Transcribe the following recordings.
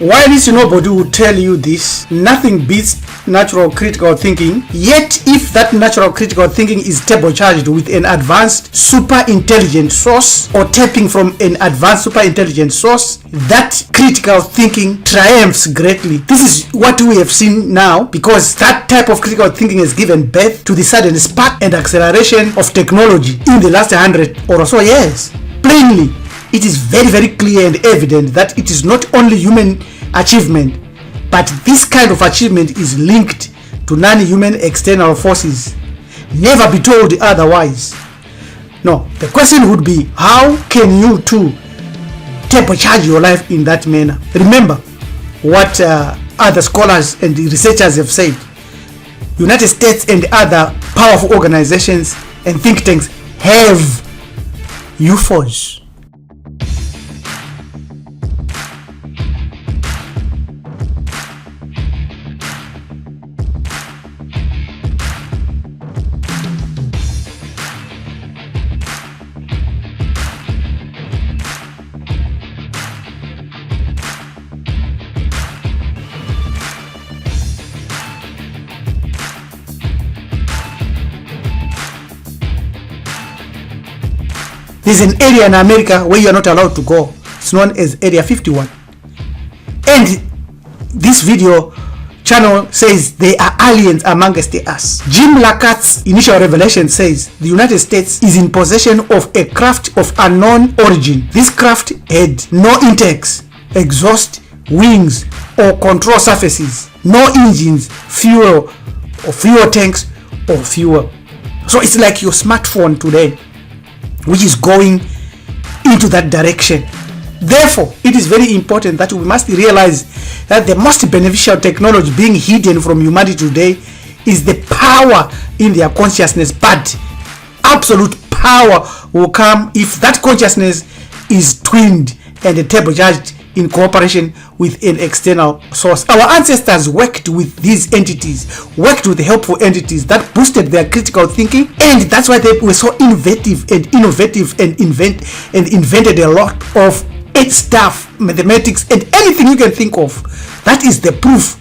While this nobody will tell you this, nothing beats natural critical thinking. Yet if that natural critical thinking is turbocharged with an advanced super intelligent source or tapping from an advanced super intelligent source, that critical thinking triumphs greatly. This is what we have seen now, because that type of critical thinking has given birth to the sudden spark and acceleration of technology in the last 100 or so years. Plainly, it is very, very clear and evident that it is not only human achievement, but this kind of achievement is linked to non-human external forces. Never be told otherwise. No, the question would be, how can you too turbocharge your life in that manner? Remember what other scholars and researchers have said. United States and other powerful organizations and think tanks have UFOs. There's an area in America where you're not allowed to go. It's known as Area 51. And this video channel says there are aliens amongst us. Jim Lacat's initial revelation says the United States is in possession of a craft of unknown origin. This craft had no intakes, exhaust, wings, or control surfaces, no engines, fuel, or fuel tanks, or fuel. So it's like your smartphone today, which is going into that direction. Therefore, it is very important that we must realize that the most beneficial technology being hidden from humanity today is the power in their consciousness. But absolute power will come if that consciousness is twinned and turbocharged in cooperation with an external source. Our ancestors worked with these entities, worked with helpful entities that boosted their critical thinking, and that's why they were so innovative and invented a lot of stuff, mathematics, and anything you can think of. That is the proof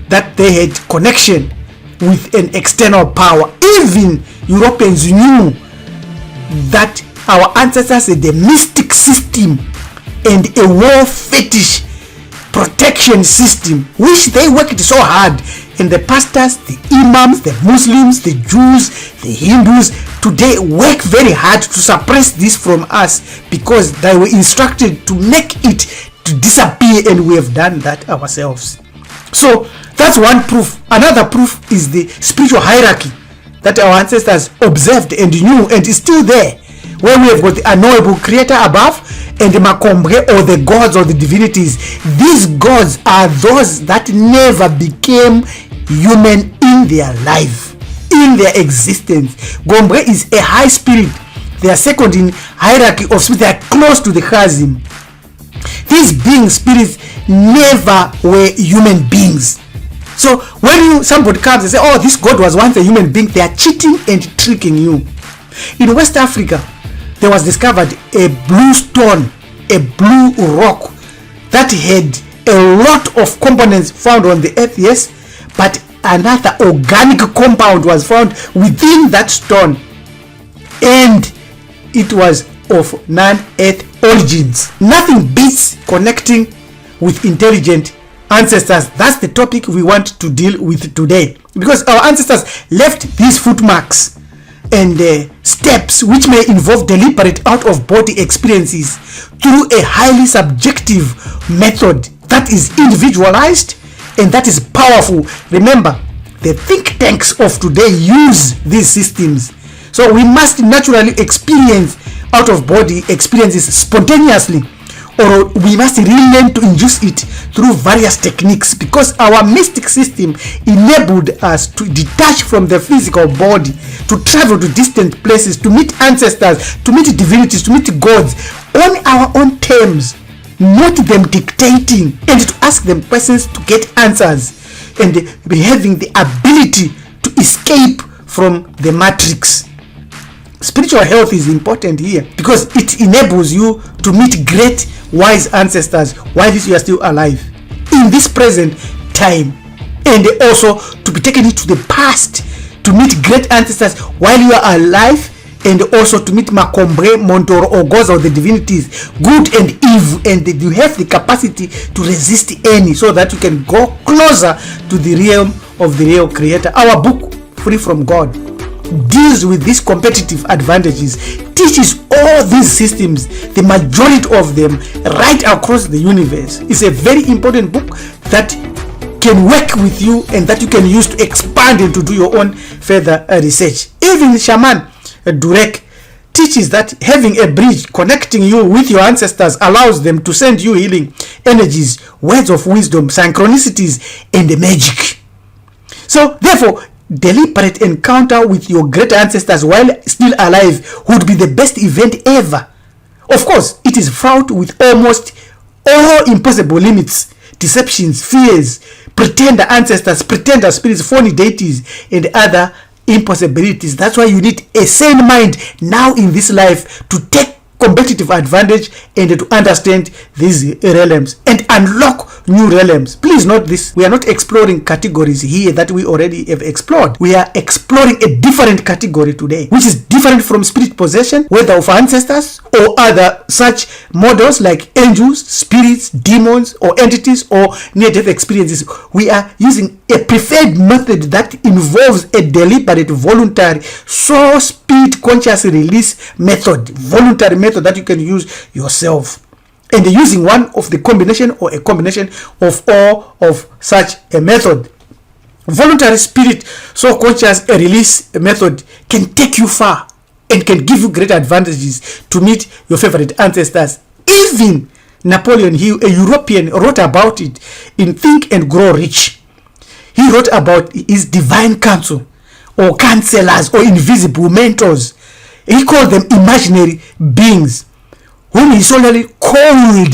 that they had connection with an external power. Even Europeans knew that our ancestors had a mystic system and a war fetish protection system, which they worked so hard. And the pastors, the imams, the Muslims, the Jews, the Hindus today work very hard to suppress this from us, because they were instructed to make it to disappear, and we have done that ourselves. So that's one proof. Another proof is the spiritual hierarchy that our ancestors observed and knew, and is still there, where we have got the unknowable creator above and the Makombre, or the gods or the divinities. These gods are those that never became human in their life, in their existence. Gombre is a high spirit. They are second in hierarchy of spirit. They are close to the chasm. These being spirits never were human beings. So when somebody comes and say, oh, this god was once a human being, they are cheating and tricking you. In West Africa, there was discovered a blue stone, a blue rock that had a lot of components found on the earth, yes, but another organic compound was found within that stone, and it was of non-earth origins. Nothing beats connecting with intelligent ancestors. That's the topic we want to deal with today, because our ancestors left these footmarks and steps which may involve deliberate out-of-body experiences through a highly subjective method that is individualized and that is powerful. Remember, the think tanks of today use these systems. So we must naturally experience out-of-body experiences spontaneously, or we must relearn to induce it through various techniques, because our mystic system enabled us to detach from the physical body, to travel to distant places, to meet ancestors, to meet divinities, to meet gods on our own terms, not them dictating, and to ask them questions to get answers, and be having the ability to escape from the matrix. Spiritual health is important here because it enables you to meet great wise ancestors while you are still alive. in this present time, and also to be taken into the past to meet great ancestors while you are alive, and also to meet Makombre, Montoro, Ogoza, or the divinities, good and evil, and you have the capacity to resist any, so that you can go closer to the realm of the real creator. Our book, Free from God, deals with these competitive advantages, teaches all these systems, the majority of them, right across the universe. It's a very important book that can work with you and that you can use to expand and to do your own further research. Even Shaman Durek teaches that having a bridge connecting you with your ancestors allows them to send you healing energies, words of wisdom, synchronicities, and magic. So therefore, deliberate encounter with your great ancestors while still alive would be the best event ever. Of course, it is fraught with almost all impossible limits, deceptions, fears, pretender ancestors, pretender spirits, phony deities, and other impossibilities. That's why you need a sane mind now in this life to take competitive advantage and to understand these realms and unlock new realms. Please note this, we are not exploring categories here that we already have explored. We are exploring a different category today, which is different from spirit possession, whether of ancestors or other such models like angels, spirits, demons, or entities, or near-death experiences. We are using a preferred method that involves a deliberate, voluntary, soul speed conscious release method, voluntary method that you can use yourself, and using one of the combination or a combination of all of such a method. Voluntary spirit soul conscious release method can take you far and can give you great advantages to meet your favorite ancestors. Even Napoleon Hill, a European, wrote about it in Think and Grow Rich. He wrote about his divine counsel, or counselors, or invisible mentors. He called them imaginary beings whom he solely called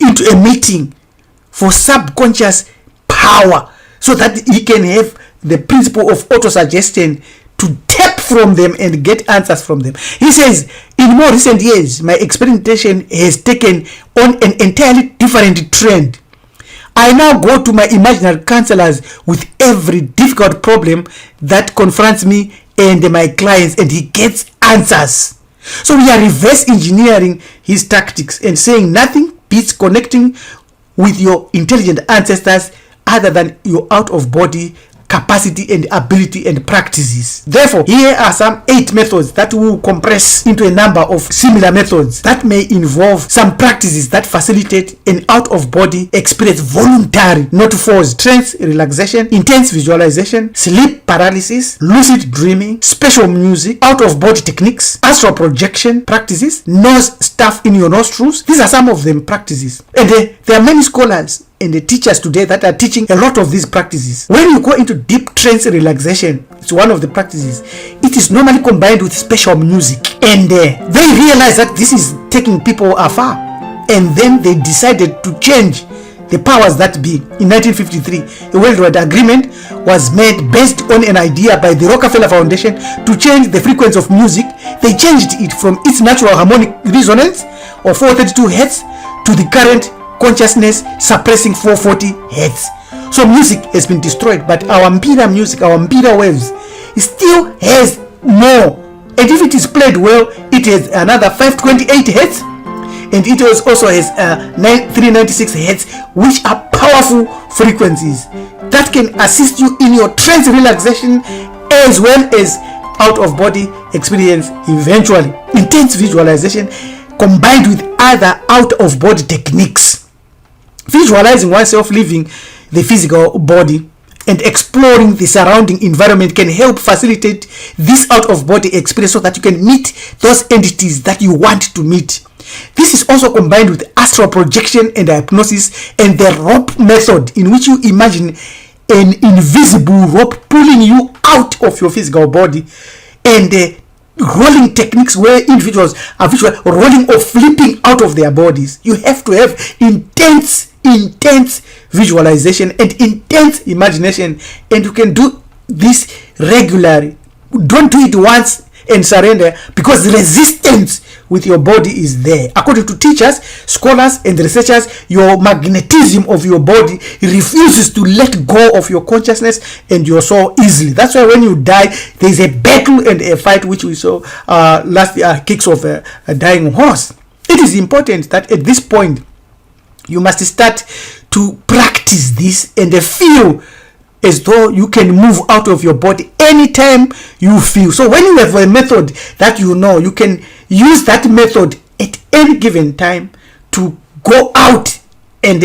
into a meeting for subconscious power, so that he can have the principle of autosuggestion to tap from them and get answers from them. He says, in more recent years, my experimentation has taken on an entirely different trend. I now go to my imaginary counselors with every difficult problem that confronts me and my clients, and he gets answers. So we are reverse engineering his tactics and saying nothing beats connecting with your intelligent ancestors other than your out of body capacity and ability and practices. Therefore, here are some 8 methods that will compress into a number of similar methods that may involve some practices that facilitate an out of body experience, voluntary, not forced, trance relaxation, intense visualization, sleep paralysis, lucid dreaming, special music, out of body techniques, astral projection practices, nose stuff in your nostrils. These are some of them practices, and there are many scholars and the teachers today that are teaching a lot of these practices. When you go into deep trance relaxation, it's one of the practices. It is normally combined with special music, and they realize that this is taking people afar, and then they decided to change the powers that be. In 1953, a worldwide agreement was made based on an idea by the Rockefeller Foundation to change the frequency of music. They changed it from its natural harmonic resonance of 432 Hz to the current consciousness suppressing 440 Hz. So music has been destroyed, but our Mpira music, our Mpira waves, it still has more, and if it is played well, it has another 528 Hz, and it also has 396 Hz, which are powerful frequencies that can assist you in your trance relaxation as well as out of body experience eventually. Intense visualization combined with other out of body techniques. Visualizing oneself leaving the physical body and exploring the surrounding environment can help facilitate this out of body experience, so that you can meet those entities that you want to meet. This is also combined with astral projection and hypnosis and the rope method, in which you imagine an invisible rope pulling you out of your physical body, and rolling techniques where individuals are visual rolling or flipping out of their bodies. You have to have intense visualization and intense imagination, and you can do this regularly. Don't do it once and surrender, because the resistance with your body is there. According to teachers, scholars, and researchers, your magnetism of your body refuses to let go of your consciousness and your soul easily. That's why when you die, there is a battle and a fight, which we saw last kicks of a dying horse. It is important that at this point, you must start to practice this and feel as though you can move out of your body anytime you feel. So when you have a method that you know, you can use that method at any given time to go out and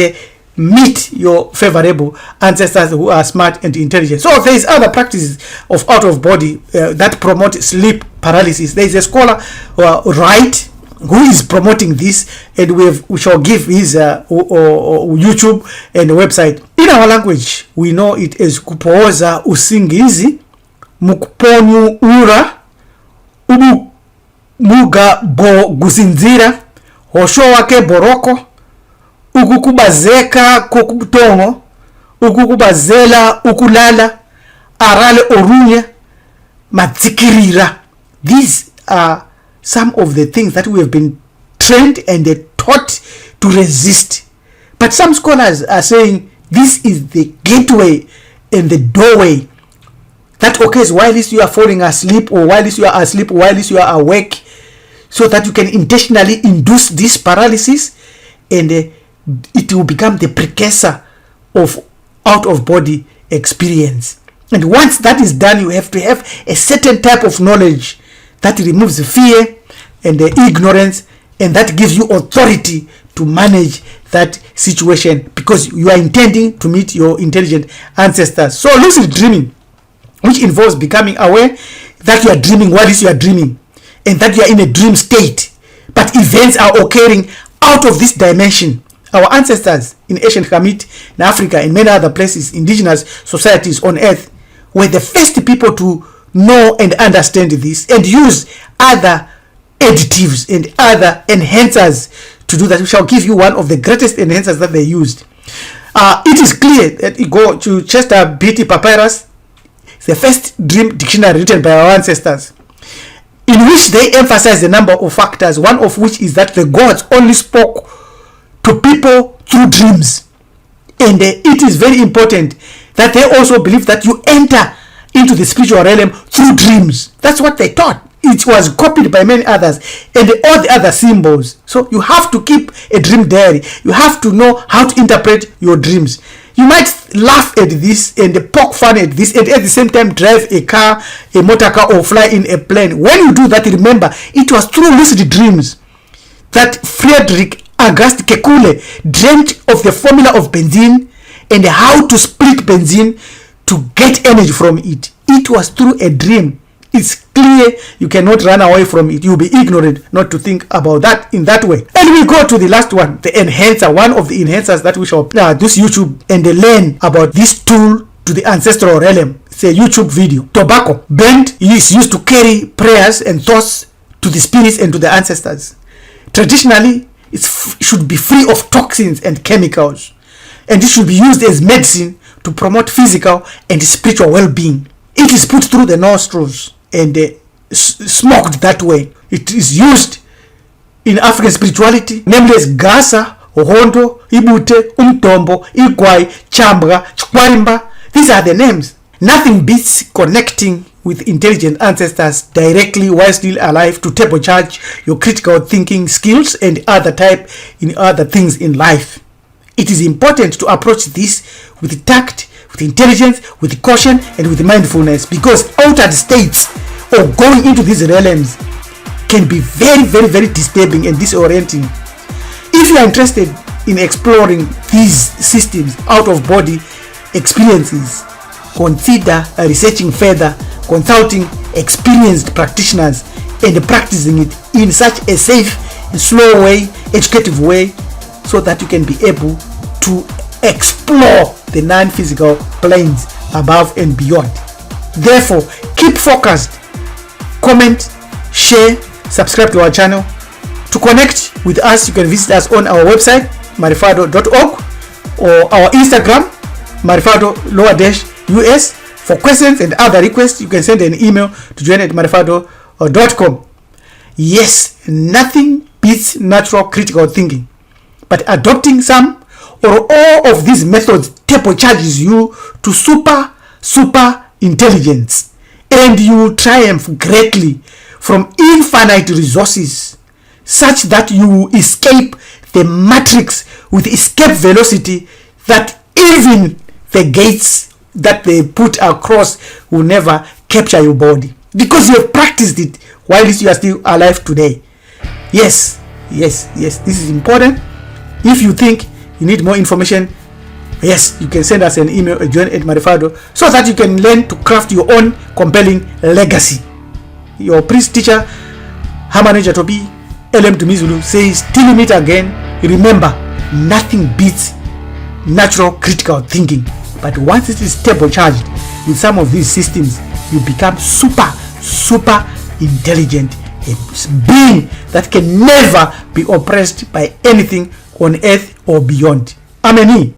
meet your favorable ancestors who are smart and intelligent. So there is other practices of out of body that promote sleep paralysis. There is a scholar, Wright, who is promoting this, and we shall give his YouTube and website. In our language, we know it as kupooza usingizi, mukuponyu ura, ubu muga bo gusinzira, hosho wake boroko, ukukubazeka kokubutongo, ukukubazela ukulala, arale orunya, matsikirira. These are some of the things that we have been trained and taught to resist. But some scholars are saying this is the gateway and the doorway that occurs while you are falling asleep, or while you are asleep, while you are awake, so that you can intentionally induce this paralysis, and it will become the precursor of out-of-body experience. And once that is done, you have to have a certain type of knowledge that removes fear and ignorance, and that gives you authority to manage that situation, because you are intending to meet your intelligent ancestors. So lucid dreaming, which involves becoming aware that you are dreaming while you are dreaming, and that you are in a dream state, but events are occurring out of this dimension. Our ancestors in ancient Kemet, in Africa, and many other places, indigenous societies on earth, were the first people to know and understand this, and use other additives and other enhancers to do that. We shall give you one of the greatest enhancers that they used. It is clear that you go to Chester Beatty Papyrus, the first dream dictionary written by our ancestors, in which they emphasize the number of factors, one of which is that the gods only spoke to people through dreams. And it is very important that they also believe that you enter into the spiritual realm through dreams. That's what they taught. It was copied by many others, and all the other symbols. So you have to keep a dream diary. You have to know how to interpret your dreams. You might laugh at this and poke fun at this, and at the same time drive a car, a motor car, or fly in a plane. When you do that, remember, it was through lucid dreams that Friedrich August Kekule dreamt of the formula of benzene and how to split benzene to get energy from it. It was through a dream. It's clear you cannot run away from it. You'll be ignorant not to think about that in that way. And we go to the last one, the enhancer, one of the enhancers that we shall this YouTube and learn about this tool to the ancestral realm. It's a YouTube video. Tobacco burnt is used to carry prayers and thoughts to the spirits and to the ancestors. Traditionally, it should be free of toxins and chemicals, and it should be used as medicine to promote physical and spiritual well-being. It is put through the nostrils and smoked that way. It is used in African spirituality, namely as Gasa, Hondo, Ibute, Umtombo, Igwai, Chambra, Chkwarimba. These are the names. Nothing beats connecting with intelligent ancestors directly while still alive to turbocharge your critical thinking skills and other things in life. It is important to approach this with tact, with intelligence, with caution, and with mindfulness, because altered states or going into these realms can be very, very, very disturbing and disorienting. If you are interested in exploring these systems, out of body experiences, consider researching further, consulting experienced practitioners, and practicing it in such a safe, slow way, educative way, so that you can be able to explore the non-physical planes above and beyond. Therefore, keep focused, comment, share, subscribe to our channel. To connect with us, you can visit us on our website, marifado.org, or our Instagram, marifado_US. For questions and other requests, you can send an email to join@marifado.org. com. Yes, nothing beats natural critical thinking, but adopting some or all of these methods turbocharges you to super intelligence, and you will triumph greatly from infinite resources, such that you will escape the matrix with escape velocity that even the gates that they put across will never capture your body, because you have practiced it while you are still alive today. Yes, this is important. If you think you need more information, yes, you can send us an email at john@marifado, so that you can learn to craft your own compelling legacy. Your priest teacher Hamaneja Tobi LM to Mizulu says, till we meet again, remember, nothing beats natural critical thinking, but once it is turbocharged with some of these systems, you become super intelligent, a being that can never be oppressed by anything on earth or beyond. Amen.